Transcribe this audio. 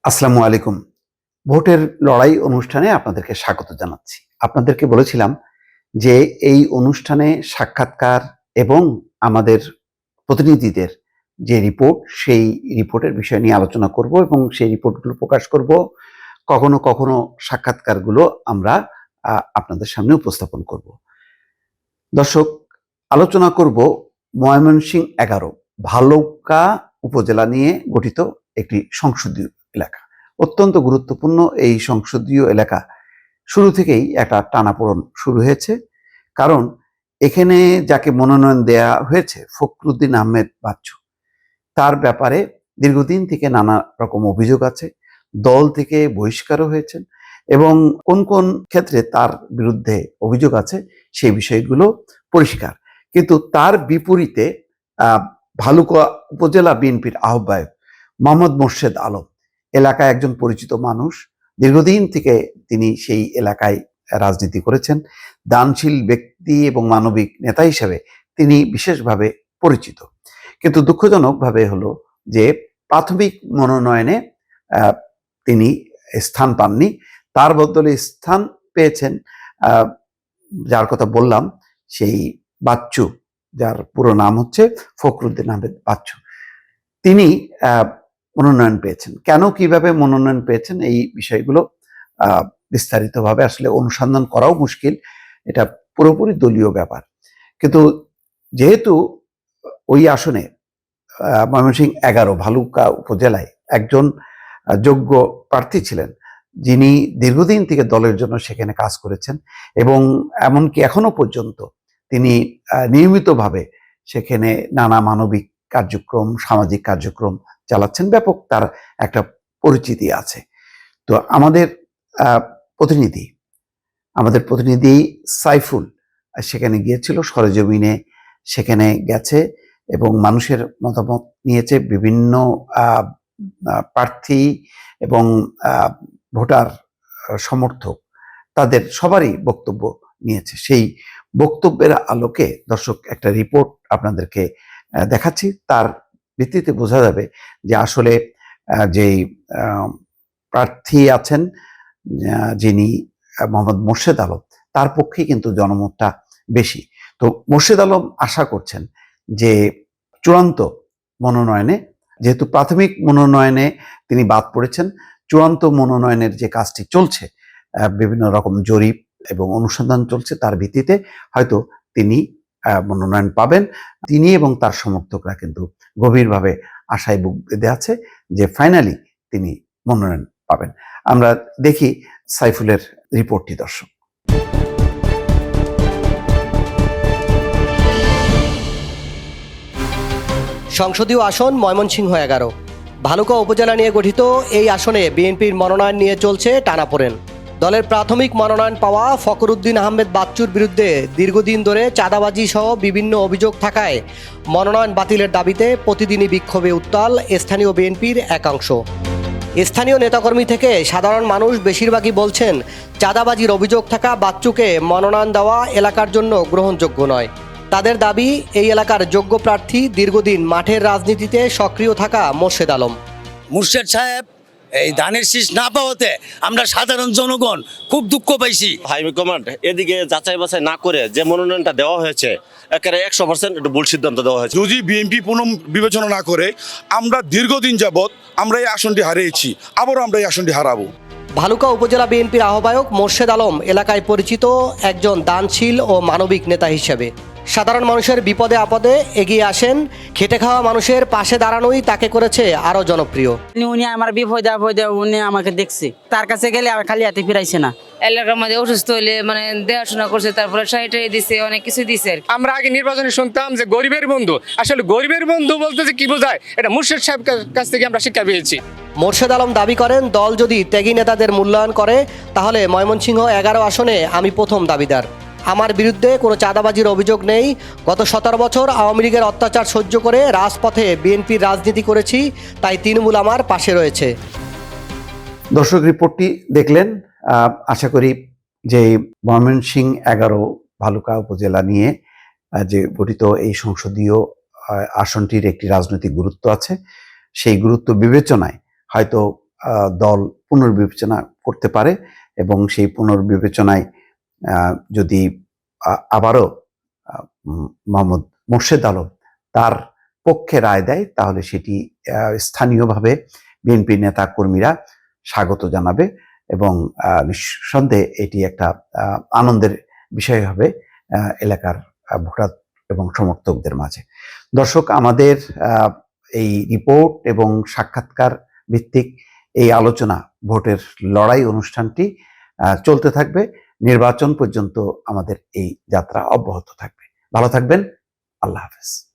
আসসালামু আলাইকুম। ভোটের লড়াই অনুষ্ঠানে আপনাদেরকে স্বাগত জানাচ্ছি। আপনাদেরকে বলেছিলাম যে এই অনুষ্ঠানে সাক্ষাৎকার এবং আমাদের প্রতিনিধিদের যে রিপোর্ট, সেই রিপোর্টের বিষয় নিয়ে আলোচনা করব এবং সেই রিপোর্টগুলো প্রকাশ করব। কখনো, কখনো সাক্ষাৎকারগুলো আমরা আপনাদের সামনে উপস্থাপন করব। দর্শক, আলোচনা করব ময়মনসিংহ ১১ ভালুকা উপজেলা নিয়ে গঠিত একটি সংসদীয় এলাকা। অত্যন্ত গুরুত্বপূর্ণ এই সংসদীয় এলাকা শুরু থেকেই একটা টানাপোড়েন শুরু হয়েছে। কারণ এখানে যাকে মনোনয়ন দেয়া হয়েছে ফখরুদ্দিন আহমেদ বাচ্চু, তার ব্যাপারে দীর্ঘদিন থেকে নানা রকম অভিযোগ আছে। দল থেকে বহিষ্কারও হয়েছেন এবং কোন কোন ক্ষেত্রে তার বিরুদ্ধে অভিযোগ আছে সেই বিষয়গুলো পরিষ্কার। কিন্তু তার বিপরীতে ভালুকা উপজেলা বিএনপির আহ্বায়ক মোহাম্মদ মোর্শেদ আলম, এলাকায় একজন পরিচিত মানুষ, দীর্ঘদিন থেকে তিনি সেই এলাকায় রাজনীতি করেছেন। দানশীল ব্যক্তি এবং মানবিক নেতা হিসেবে তিনি বিশেষভাবে পরিচিত। কিন্তু দুঃখজনকভাবে হলো যে প্রাথমিক মনোনয়নে তিনি স্থান পাননি। তার বদলে স্থান পেয়েছেন যার কথা বললাম, সেই বাচ্চু, যার পুরো নাম হচ্ছে ফখরুদ্দিন আহমেদ বাচ্চু। তিনি মনোনয়ন পেয়েছেন। কেন, কিভাবে মনোনয়ন পেয়েছেন, এই বিষয়গুলো বিস্তারিতভাবে আসলে অনুসন্ধান করাও মুশকিল। এটা পুরোপুরি দলীয় ব্যাপার। কিন্তু যেহেতু ওই আসনে ময়মনসিংহ ১১ ভালুকা উপজেলায় একজন যোগ্য প্রার্থী ছিলেন, যিনি দীর্ঘদিন থেকে দলের জন্য সেখানে কাজ করেছেন এবং এমনকি এখনো পর্যন্ত তিনি নিয়মিতভাবে সেখানে নানা মানবিক কার্যক্রম, সামাজিক কার্যক্রম চালাচ্ছেন। ব্যাপক তার একটা পরিচিতি আছে। তো আমাদের প্রতিনিধি সাইফুল সেখানে গিয়েছিল, সরেজমিনে সেখানে গেছে এবং মানুষের মতামত নিয়েছে। বিভিন্ন প্রার্থী এবং ভোটার সমর্থক, তাদের সবারই বক্তব্য নিয়েছে। সেই বক্তব্যের আলোকে দর্শক একটা রিপোর্ট আপনাদেরকে দেখাচ্ছি। তার ভিত্তিতে বোঝা যাবে যে আসলে যেই প্রার্থী আছেন, যিনি মোহাম্মদ মোর্শেদ আলম, তার পক্ষে কিন্তু জনমতটা বেশি। তো মোর্শেদ আলম আশা করছেন যে চূড়ান্ত মনোনয়নে, যেহেতু প্রাথমিক মনোনয়নে তিনি বাদ পড়েছেন, চূড়ান্ত মনোনয়নের যে কাজটি চলছে, বিভিন্ন রকম জরিপ এবং অনুসন্ধান চলছে, তার ভিত্তিতে হয়তো তিনি মনোনয়ন পাবেন। তিনি এবং তার সমর্থকরা কিন্তু গভীরভাবে আশায় বুক বেঁধে আছে যে ফাইনালি তিনি মনোনয়ন পাবেন। আমরা দেখি সাইফুলের রিপোর্টটি দর্শক। সংসদীয় আসন ময়মনসিংহ ১১ ভালুকা উপজেলা নিয়ে গঠিত এই আসনে বিএনপির মনোনয়ন নিয়ে চলছে টানাপোড়েন। দলের প্রাথমিক মনোনয়ন পাওয়া ফখরুদ্দিন আহমেদ বাচ্চুর বিরুদ্ধে দীর্ঘদিন ধরে চাঁদাবাজি সহ বিভিন্ন অভিযোগ থাকায় মনোনয়ন বাতিলের দাবিতে প্রতিদিনই বিক্ষোভে উত্তাল স্থানীয় বিএনপির একাংশ। স্থানীয় নেতাকর্মী থেকে সাধারণ মানুষ বেশিরভাগই বলছেন, চাঁদাবাজির অভিযোগ থাকা বাচ্চুকে মনোনয়ন দেওয়া এলাকার জন্য গ্রহণযোগ্য নয়। তাদের দাবি, এই এলাকার যোগ্য প্রার্থী দীর্ঘদিন মাঠের রাজনীতিতে সক্রিয় থাকা মোর্শেদ আলম। মুর্শেদ সাহেব এই ধানের শীষ না পাওয়াতে আমরা সাধারণ জনগণ খুব দুঃখ পাইছি। হাইকমান্ড এদিকে যাচাই বাছাই না করে যে মনোনয়নটা দেওয়া হয়েছে, একেবারে 100% একটু ভুল সিদ্ধান্ত দেওয়া হয়েছে। যদি বিএনপি পুনঃ বিবেচনা না করে, আমরা দীর্ঘদিন যাবৎ আমরা এই আসনটি হারিয়েছি, আবারও আমরা এই আসনটি হারাবো। ভালুকা উপজেলা বিএনপির আহ্বায়ক মোর্শেদ আলম এলাকায় পরিচিত একজন দানশীল ও মানবিক নেতা হিসেবে। সাধারণ মানুষের বিপদে আপদে এগিয়ে আসেন, খেটে খাওয়া মানুষের পাশে দাঁড়ানোই তাকে করেছে আরো জনপ্রিয়। উনি আমার বিপদে আপদে উনি আমাকে দেখছে, তার কাছে গেলে আর খালি হাতে ফিরাইছে না। এলাকার মধ্যে অসুস্থ হলে দেখাশোনা করছে, তারপরে শাড়ি দিছে, অনেক কিছু দিছে। আমরা আগে নির্বাচনে শুনতাম যে গরিবের বন্ধু, আসলে গরিবের বন্ধু বলতে যে কি বোঝায়, এটা মুর্শেদ সাহেব কাছ থেকে আমরা শিক্ষা পেয়েছি। মোর্শেদ আলম দাবি করেন, দল যদি ত্যাগী নেতাদের মূল্যায়ন করে তাহলে ময়মনসিংহ ১১ আসনে আমি প্রথম দাবিদার। আমার বিরুদ্ধে কোনো চাঁদাবাজির অভিযোগ নেই। গত 17 বছর আওয়ামী লীগের অত্যাচার সহ্য করে রাজপথে বিএনপির রাজনীতি করেছি, তাই তৃণমূল আমার পাশে রয়েছে। দর্শক, রিপোর্টটি দেখলেন। আশা করি যে ময়মনসিংহ ১১ ভালুকা উপজেলা নিয়ে যে গঠিত এই সংসদীয় আসনটির একটি রাজনৈতিক গুরুত্ব আছে। সেই গুরুত্ব বিবেচনায় হয়তো দল পুনর্বিবেচনা করতে পারে এবং সেই পুনর্বিবেচনায় যদি আবারও মোহাম্মদ মোর্শেদ আলম তার পক্ষে রায় দেয়, তাহলে সেটি স্থানীয়ভাবে বিএনপি নেতা কর্মীরা স্বাগত জানাবে এবং নিঃসন্দেহে এটি একটা আনন্দের বিষয় হবে এলাকার ভোটার এবং সমর্থকদের মাঝে। দর্শক, আমাদের এই রিপোর্ট এবং সাক্ষাৎকার ভিত্তিক এই আলোচনা, ভোটের লড়াই অনুষ্ঠানটি চলতে থাকবে। নির্বাচন পর্যন্ত আমাদের এই যাত্রা অব্যাহত থাকবে। ভালো থাকবেন। আল্লাহ হাফেজ।